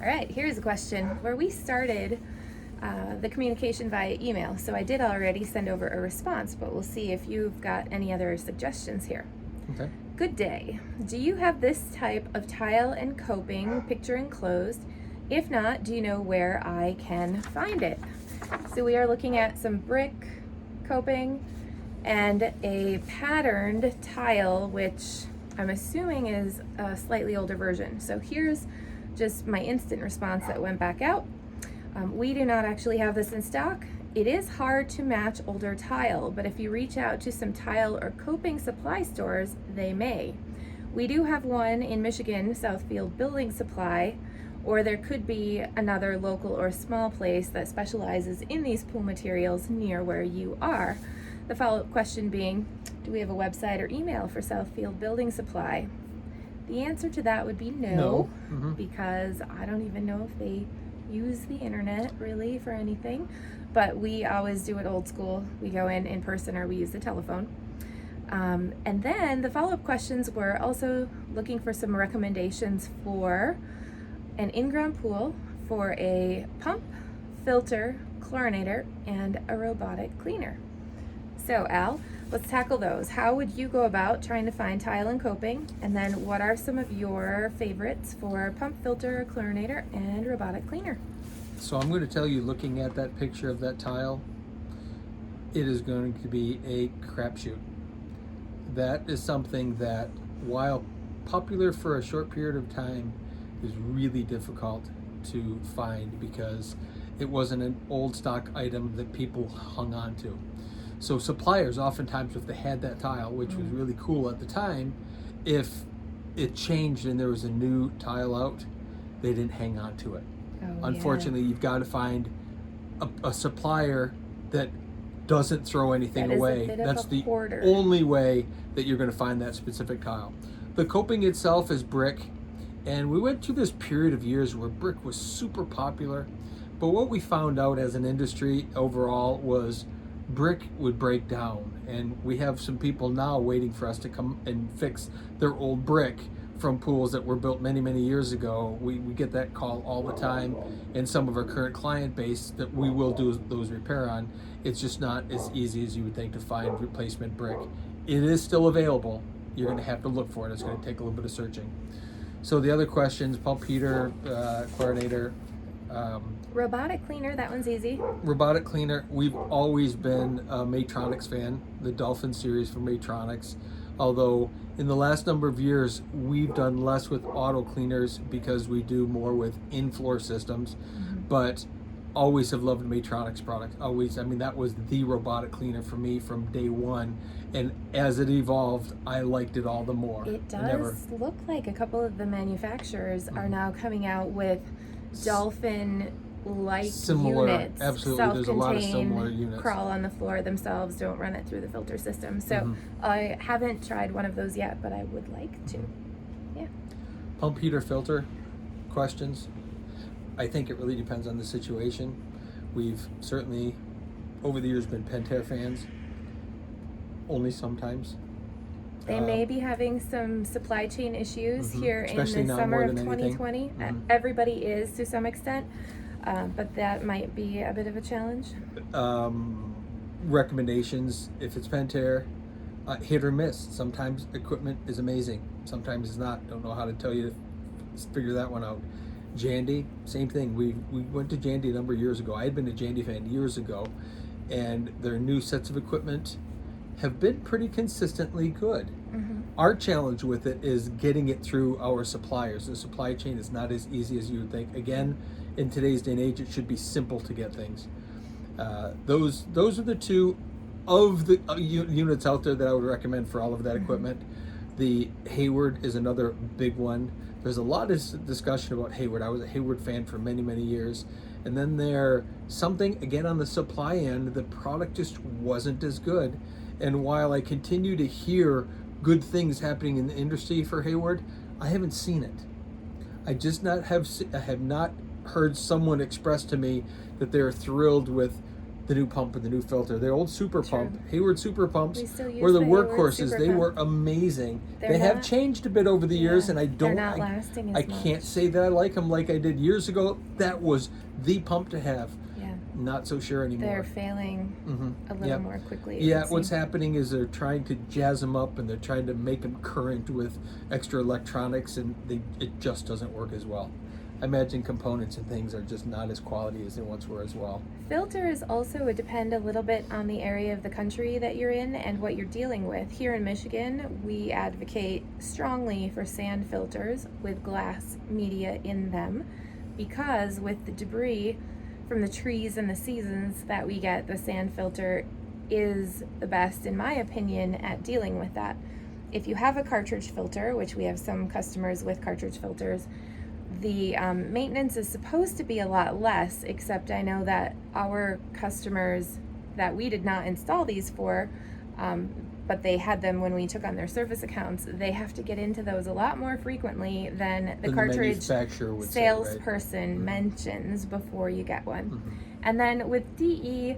All right, here's a question where we started the communication via email. So I did already send over a response, but we'll see if you've got any other suggestions here. Okay. Good day. Do you have this type of tile and coping, picture enclosed? If not, do you know where I can find it? So we are looking at some brick coping and a patterned tile, which I'm assuming is a slightly older version. So here's just my instant response that went back out. We do not actually have this in stock. It is hard to match older tile, but if you reach out to some tile or coping supply stores, they may. We do have one in Michigan, Southfield Building Supply, or there could be another local or small place that specializes in these pool materials near where you are. The follow-up question being, do we have a website or email for Southfield Building Supply? The answer to that would be no. Because I don't even know if they use the internet really for anything, but we always do it old school. We go in person, or we use the telephone. And then the follow-up questions were also looking for some recommendations for an in-ground pool for a pump, filter, chlorinator, and a robotic cleaner. So Al, let's tackle those. How would you go about trying to find tile and coping? And then what are some of your favorites for pump, filter, chlorinator, and robotic cleaner? So I'm going to tell you, looking at that picture of that tile, it is going to be a crapshoot. That is something that, while popular for a short period of time, is really difficult to find because it wasn't an old stock item that people hung on to. So suppliers, oftentimes, if they had that tile, which was really cool at the time, if it changed and there was a new tile out, they didn't hang on to it. Unfortunately, you've got to find a supplier that doesn't throw anything away. That's the only way that you're going to find that specific tile. The coping itself is brick, and we went through this period of years where brick was super popular, but what we found out as an industry overall was brick would break down, and we have some people now waiting for us to come and fix their old brick from pools that were built many, many years ago. We get that call all the time, and some of our current client base that we will do those repair on. It's just not as easy as you would think to find replacement brick. It is still available. You're going to have to look for it. It's going to take a little bit of searching. So the other questions: pump, heater, chlorinator. Robotic cleaner, that one's easy. Robotic cleaner, we've always been a Maytronics fan, the Dolphin series from Maytronics. Although in the last number of years, we've done less with auto cleaners because we do more with in-floor systems. But always have loved Maytronics product. Always, I mean, that was the robotic cleaner for me from day one. And as it evolved, I liked it all the more. It does look like a couple of the manufacturers are now coming out with Dolphin-like units. Absolutely, there's a lot of similar units. Crawl on the floor themselves, don't run it through the filter system. So I haven't tried one of those yet, but I would like to. Yeah. Pump, heater, filter questions. I think it really depends on the situation. We've certainly, over the years, been Pentair fans. Only sometimes. They may be having some supply chain issues here especially in the summer of 2020. Everybody is to some extent, but that might be a bit of a challenge. Recommendations, if it's Pentair, hit or miss. Sometimes equipment is amazing, sometimes it's not. Don't know how to tell you to figure that one out. Jandy, same thing. We went to Jandy a number of years ago. I had been a Jandy fan years ago, and their new sets of equipment have been pretty consistently good. Our challenge with it is getting it through our suppliers. The supply chain is not as easy as you would think. Again, in today's day and age, it should be simple to get things. Those are the two of the units out there that I would recommend for all of that equipment. The Hayward is another big one. There's a lot of discussion about Hayward. I was a Hayward fan for many, many years. And then there, something, again, on the supply end, the product just wasn't as good. And while I continue to hear good things happening in the industry for Hayward, I haven't seen it. I have not heard someone express to me that they're thrilled with the new pump and the new filter. The old Super True. Pump, Hayward Super Pumps, We still use were the the Hayward workhorses. Super They Pump. were amazing. They're They have not- changed a bit over the years, Yeah, and I don't. They're not lasting as I much. can't say that I like them like I did years ago. That was the pump to have. Yeah, Not so sure anymore. they're failing a little Yep. more quickly. it Yeah, would what's seem. happening is they're trying to jazz them up and they're trying to make them current with extra electronics, and it just doesn't work as well. I imagine components and things are just not as quality as they once were as well. Filters also would depend a little bit on the area of the country that you're in and what you're dealing with. Here in Michigan, we advocate strongly for sand filters with glass media in them because with the debris from the trees and the seasons that we get, the sand filter is the best, in my opinion, at dealing with that. If you have a cartridge filter, which we have some customers with cartridge filters, the maintenance is supposed to be a lot less, except I know that our customers that we did not install these for, but they had them when we took on their service accounts, they have to get into those a lot more frequently than the cartridge manufacturer would say, salesperson mentions before you get one. And then with DE,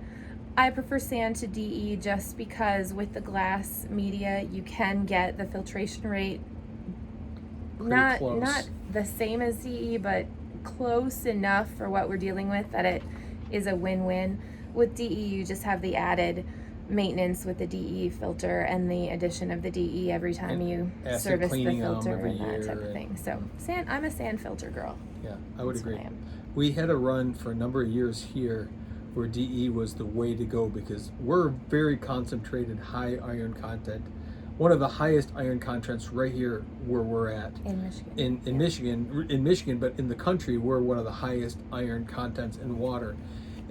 I prefer sand to DE just because with the glass media, you can get the filtration rate not the same as DE, but close enough for what we're dealing with that it is a win-win. With DE, you just have the maintenance with the DE filter and the addition of the DE every time And you acid service the cleaning 'em filter every and that year type of and- thing. So I'm a sand filter girl. Yeah, I would That's what agree. I am. We had a run for a number of years here where DE was the way to go because we're very concentrated high iron content. One of the highest iron contents right here where we're at. In Michigan. In Michigan, but in the country, we're one of the highest iron contents in water.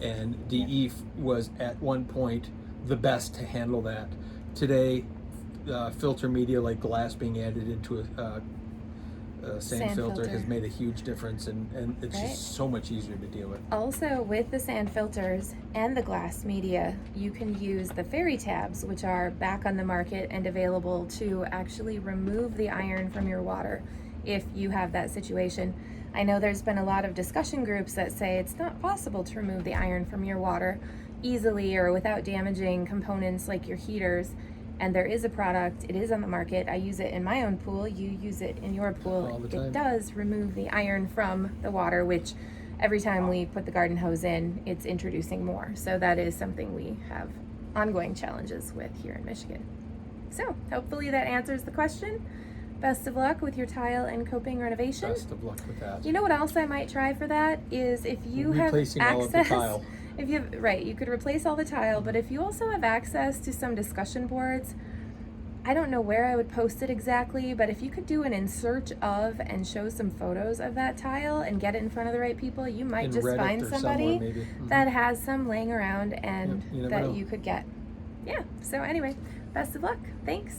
And DE was at one point the best to handle that. Today, filter media like glass being added into a sand filter has made a huge difference, and it's just so much easier to deal with. Also, with the sand filters and the glass media, you can use the fairy tabs, which are back on the market and available to actually remove the iron from your water if you have that situation. I know there's been a lot of discussion groups that say it's not possible to remove the iron from your water easily or without damaging components like your heaters. And there is a product, it is on the market. I use it in my own pool, you use it in your pool. All the time. It does remove the iron from the water, which every time we put the garden hose in, it's introducing more. So that is something we have ongoing challenges with here in Michigan. So hopefully that answers the question. Best of luck with your tile and coping renovation. Best of luck with that. You know what else I might try for that is if you have Replacing all of the access. tile. If you have, right, you could replace all the tile, but if you also have access to some discussion boards, I don't know where I would post it exactly, but if you could do an in search of and show some photos of that tile and get it in front of the right people, you might In just Reddit find or somebody somewhere, maybe. that has some laying around and Yep, you never that know. you could get. Yeah, so anyway, best of luck. Thanks.